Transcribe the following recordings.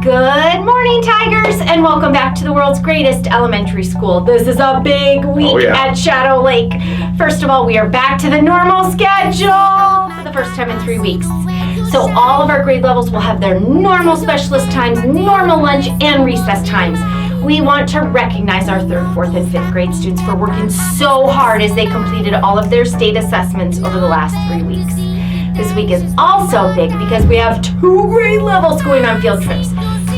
Good morning, Tigers, and welcome back to the world's greatest elementary school. This is a big week at Shadow Lake. First of all, we are back to the normal schedule for the first time in 3 weeks. So all of our grade levels will have their normal specialist times, normal lunch, and recess times. We want to recognize our 3rd, 4th, and 5th grade students for working so hard as they completed all of their state assessments over the last 3 weeks. This week is also big because we have 2 grade levels going on field trips.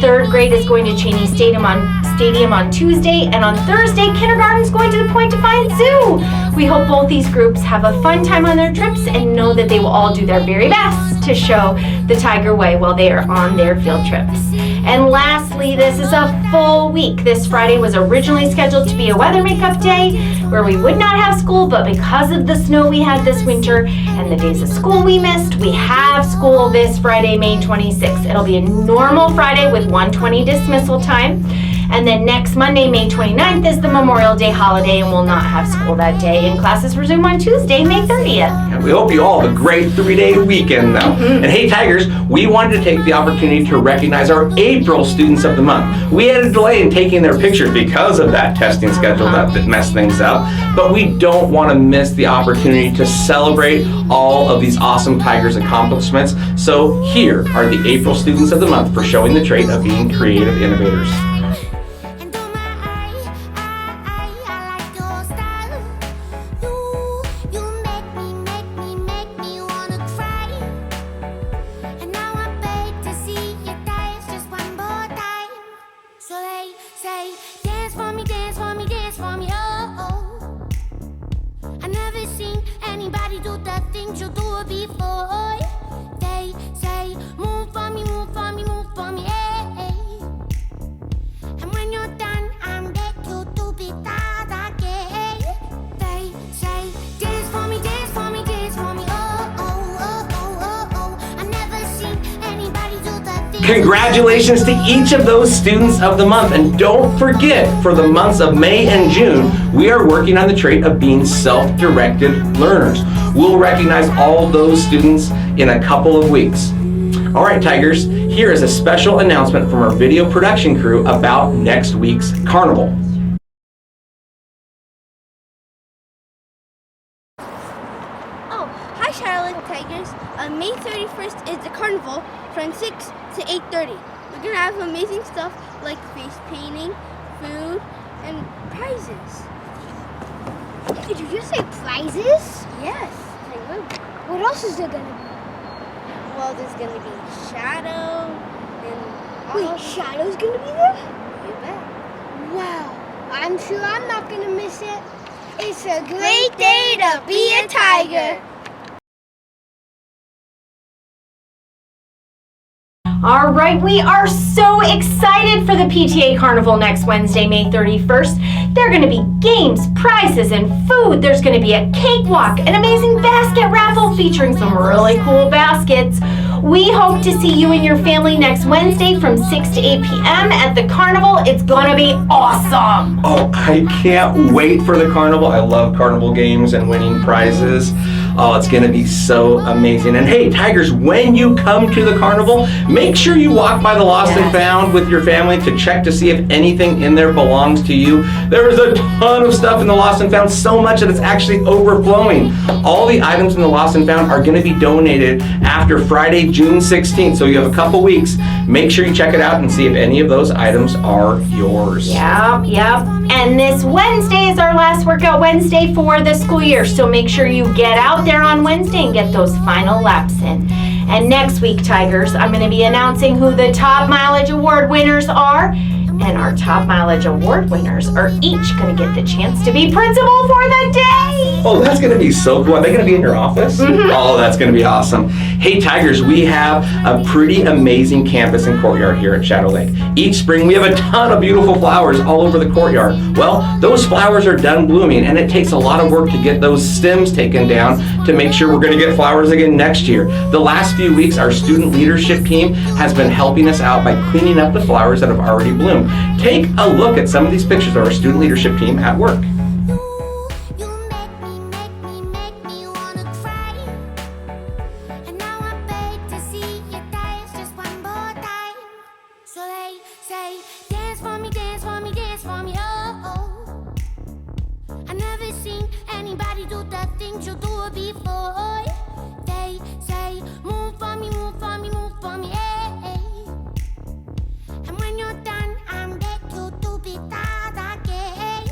3rd grade is going to Cheney Stadium on Tuesday, and on Thursday, kindergarten is going to the Point Defiance Zoo. We hope both these groups have a fun time on their trips and know that they will all do their very best to show the Tiger way while they are on their field trips. And lastly, this is a full week. This Friday was originally scheduled to be a weather makeup day where we would not have school, but because of the snow we had this winter and the days of school we missed, we have school this Friday, May 26th. It'll be a normal Friday with 1:20 dismissal time. And then next Monday, May 29th, is the Memorial Day holiday, and we'll not have school that day, and classes resume on Tuesday, May 30th. And we hope you all have a great 3-day weekend now. And hey, Tigers, we wanted to take the opportunity to recognize our April Students of the Month. We had a delay in taking their pictures because of that testing schedule that messed things up, but we don't want to miss the opportunity to celebrate all of these awesome Tigers accomplishments. So here are the April Students of the Month for showing the trait of being creative innovators. Congratulations to each of those Students of the Month. And don't forget, for the months of May and June, we are working on the trait of being self-directed learners. We'll recognize all those students in a couple of weeks. All right, Tigers, here is a special announcement from our video production crew about next week's carnival. Hi, Shadow Lake Tigers. May 31st is the carnival from 6 to 8:30. We're gonna have amazing stuff like face painting, food, and prizes. Did you just say prizes? Yes, I will. What else is there gonna be? Well, there's gonna be Shadow and Wait, Shadow's gonna be there? You bet. Wow, I'm sure I'm not gonna miss it. It's a great day to be a tiger. All right, we are so excited for the PTA Carnival next Wednesday, May 31st. There are going to be games, prizes, and food. There's going to be a cakewalk, an amazing basket raffle featuring some really cool baskets. We hope to see you and your family next Wednesday from 6 to 8 p.m. at the carnival. It's going to be awesome. Oh, I can't wait for the carnival. I love carnival games and winning prizes. Oh, it's going to be so amazing. And hey, Tigers, when you come to the carnival, make sure you walk by the Lost and Found with your family to check to see if anything in there belongs to you. There is a ton of stuff in the Lost and Found, so much that it's actually overflowing. All the items in the Lost and Found are going to be donated after Friday, June 16th, so you have a couple weeks. Make sure you check it out and see if any of those items are yours. Yep. And this Wednesday is our last workout Wednesday for the school year, so make sure you get out there on Wednesday and get those final laps in. And next week, Tigers, I'm going to be announcing who the Top Mileage Award winners are. And our Top Mileage Award winners are each going to get the chance to be principal for the day. Oh, that's going to be so cool. Are they going to be in your office? Oh, that's going to be awesome. Hey, Tigers, we have a pretty amazing campus and courtyard here at Shadow Lake. Each spring, we have a ton of beautiful flowers all over the courtyard. Well, those flowers are done blooming, and it takes a lot of work to get those stems taken down to make sure we're going to get flowers again next year. The last few weeks, our student leadership team has been helping us out by cleaning up the flowers that have already bloomed. Take a look at some of these pictures of our student leadership team at work. So say, dance for me, dance for me, dance for me, oh. I never seen anybody do the things you do before. They say, move for me, move for me, move for me, hey. And when you're done, I'm back you to be that again.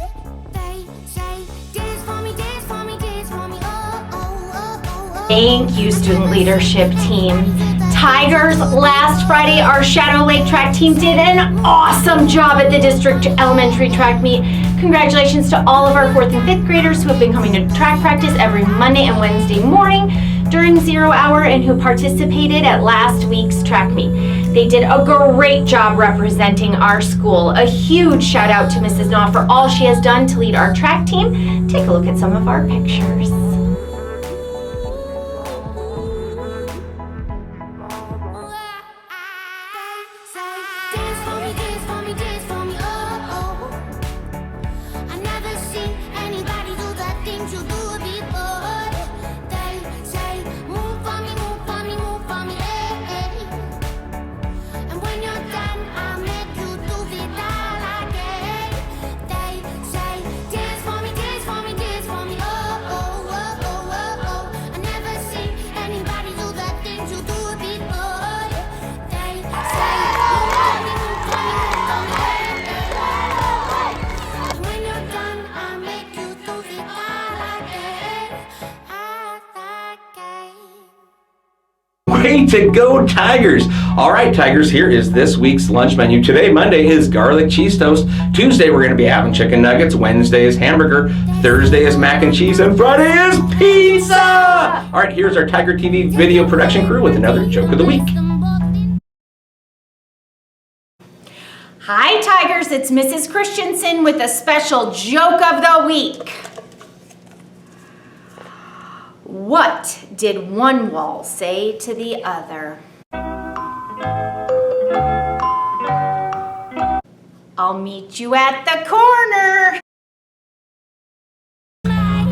They say, dance for me, dance for me, dance for me, oh, oh, oh, oh, oh. Thank you, student leadership team. Tigers, last Friday, our Shadow Lake track team did an awesome job at the district elementary track meet. Congratulations to all of our 4th and 5th graders who have been coming to track practice every Monday and Wednesday morning during 0 hour and who participated at last week's track meet. They did a great job representing our school. A huge shout out to Mrs. Knopf for all she has done to lead our track team. Take a look at some of our pictures. Way to go, Tigers! All right, Tigers, here is this week's lunch menu. Today, Monday, is garlic cheese toast. Tuesday, we're going to be having chicken nuggets. Wednesday is hamburger. Thursday is mac and cheese. And Friday is pizza! All right, here's our Tiger TV video production crew with another joke of the week. Hi, Tigers. It's Mrs. Christensen with a special joke of the week. What did one wall say to the other? I'll meet you at the corner.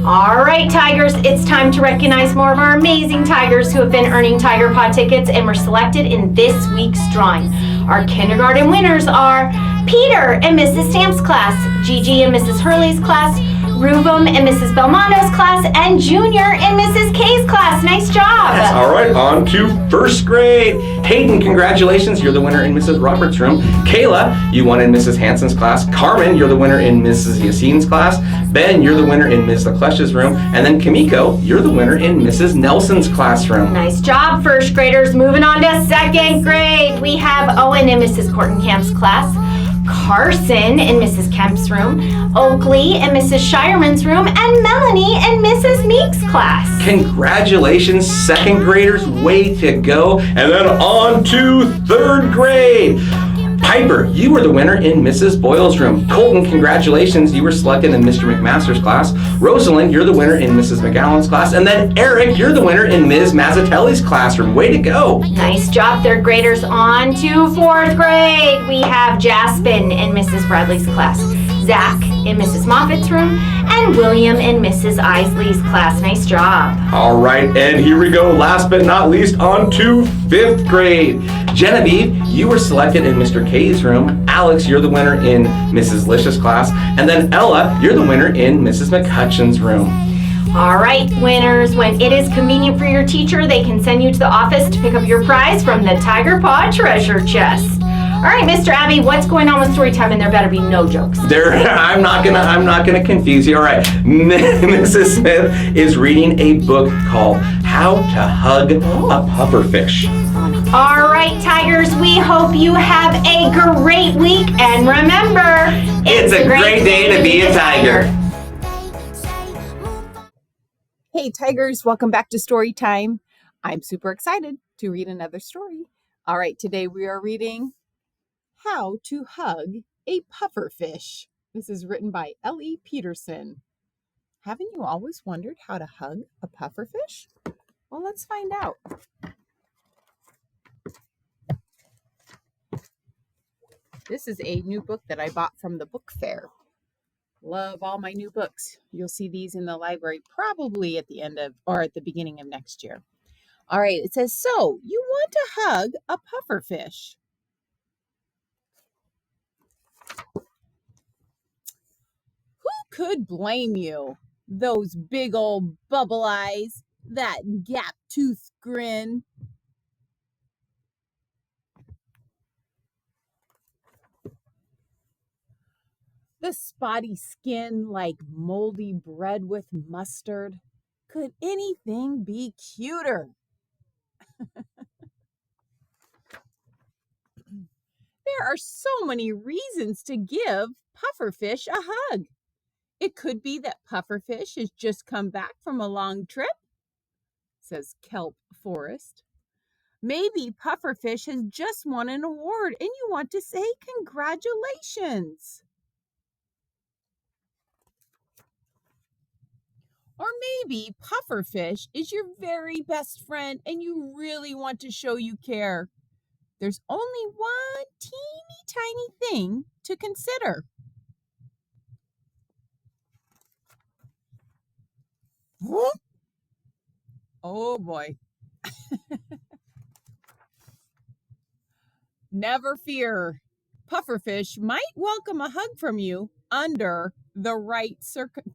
All right, Tigers, it's time to recognize more of our amazing Tigers who have been earning Tiger Paw tickets and were selected in this week's drawing. Our kindergarten winners are Peter and Mrs. Stamp's class, Gigi and Mrs. Hurley's class, Rubum and Mrs. Belmondo's class, and Junior and Mrs. K's class. Nice job. Yes, all right, on to first grade. Hayden, congratulations. You're the winner in Mrs. Roberts' room. Kayla, you won in Mrs. Hanson's class. Carmen, you're the winner in Mrs. Yassine's class. Ben, you're the winner in Ms. LeClesh's room. And then Kamiko, you're the winner in Mrs. Nelson's classroom. Nice job, first graders. Moving on to second grade. We have Owen in Mrs. Kortenkamp's class, Carson in Mrs. Kemp's room, Oakley in Mrs. Shireman's room, and Melanie in Mrs. Meek's class. Congratulations, second graders, way to go. And then on to third grade. Piper, you were the winner in Mrs. Boyle's room. Colton, congratulations, you were selected in Mr. McMaster's class. Rosalind, you're the winner in Mrs. McGowan's class. And then Eric, you're the winner in Ms. Mazzatelli's classroom. Way to go. Nice job, third graders. On to fourth grade. We have Jaspin in Mrs. Bradley's class, Zach in Mrs. Moffat's room, and William in Mrs. Isley's class. Nice job. All right, and here we go. Last but not least, on to fifth grade. Genevieve, you were selected in Mr. K's room. Alex, you're the winner in Mrs. Lish's class. And then Ella, you're the winner in Mrs. McCutcheon's room. All right, winners, when it is convenient for your teacher, they can send you to the office to pick up your prize from the Tiger Paw treasure chest. All right, Mr. Abbey, what's going on with story time? And there better be no jokes. I'm not gonna confuse you. All right, Mrs. Smith is reading a book called How to Hug a Pufferfish. All right, Tigers, we hope you have a great week. And remember, it's a great day to be a tiger. Hey, Tigers, welcome back to Story Time. I'm super excited to read another story. All right, today we are reading How to Hug a Pufferfish. This is written by Ellie Peterson. Haven't you always wondered how to hug a pufferfish? Well, let's find out. This is a new book that I bought from the book fair. Love all my new books. You'll see these in the library probably at the end of or at the beginning of next year. All right, it says, so you want to hug a pufferfish. could blame you? Those big old bubble eyes, that gap-toothed grin. The spotty skin like moldy bread with mustard. Could anything be cuter? There are so many reasons to give pufferfish a hug. It could be that pufferfish has just come back from a long trip, says Kelp Forest. Maybe pufferfish has just won an award and you want to say congratulations. Or maybe pufferfish is your very best friend and you really want to show you care. There's only one teeny tiny thing to consider. Whoop. Oh boy. Never fear. Pufferfish might welcome a hug from you under the right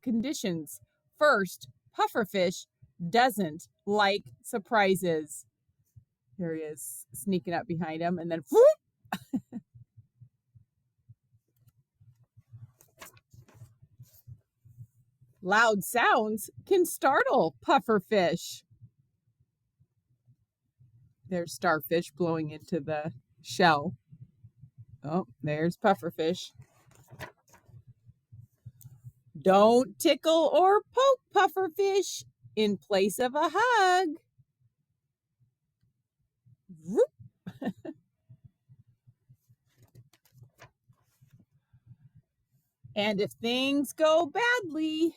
conditions. First, pufferfish doesn't like surprises. Here he is, sneaking up behind him, and then whoop! Loud sounds can startle pufferfish. There's starfish blowing into the shell. Oh, there's pufferfish. Don't tickle or poke pufferfish in place of a hug. Whoop. And if things go badly,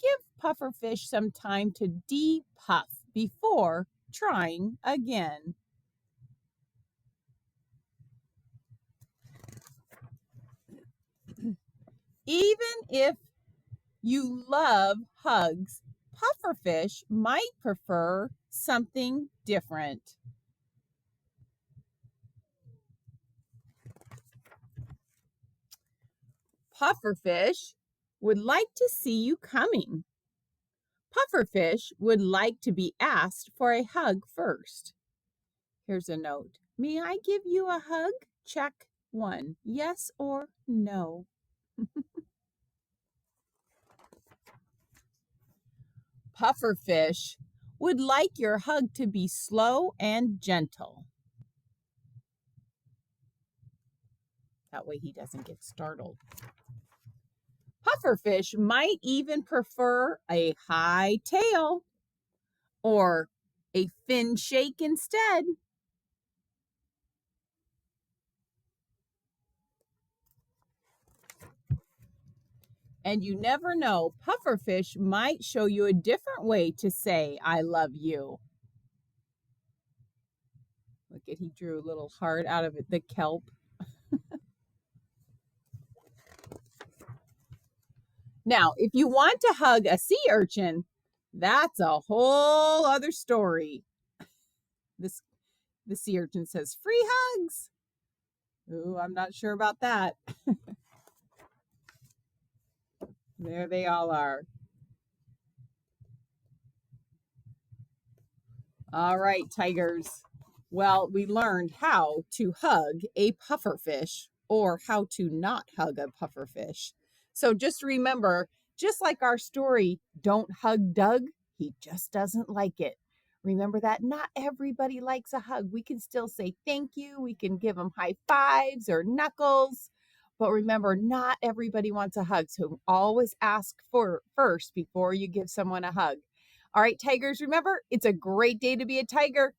give pufferfish some time to de-puff before trying again. Even if you love hugs, pufferfish might prefer something different. Pufferfish would like to see you coming. Pufferfish would like to be asked for a hug first. Here's a note. May I give you a hug? Check 1. Yes or no. Pufferfish would like your hug to be slow and gentle. That way he doesn't get startled. Pufferfish might even prefer a high tail or a fin shake instead. And you never know, pufferfish might show you a different way to say, I love you. Look at, he drew a little heart out of it, the kelp. Now, if you want to hug a sea urchin, that's a whole other story. The sea urchin says, free hugs. Ooh, I'm not sure about that. There they all are. All right, tigers. Well, we learned how to hug a pufferfish or how to not hug a pufferfish. So just remember, just like our story, don't hug Doug. He just doesn't like it. Remember that not everybody likes a hug. We can still say thank you. We can give them high fives or knuckles. But remember, not everybody wants a hug. So always ask for first before you give someone a hug. All right, tigers, remember, it's a great day to be a tiger.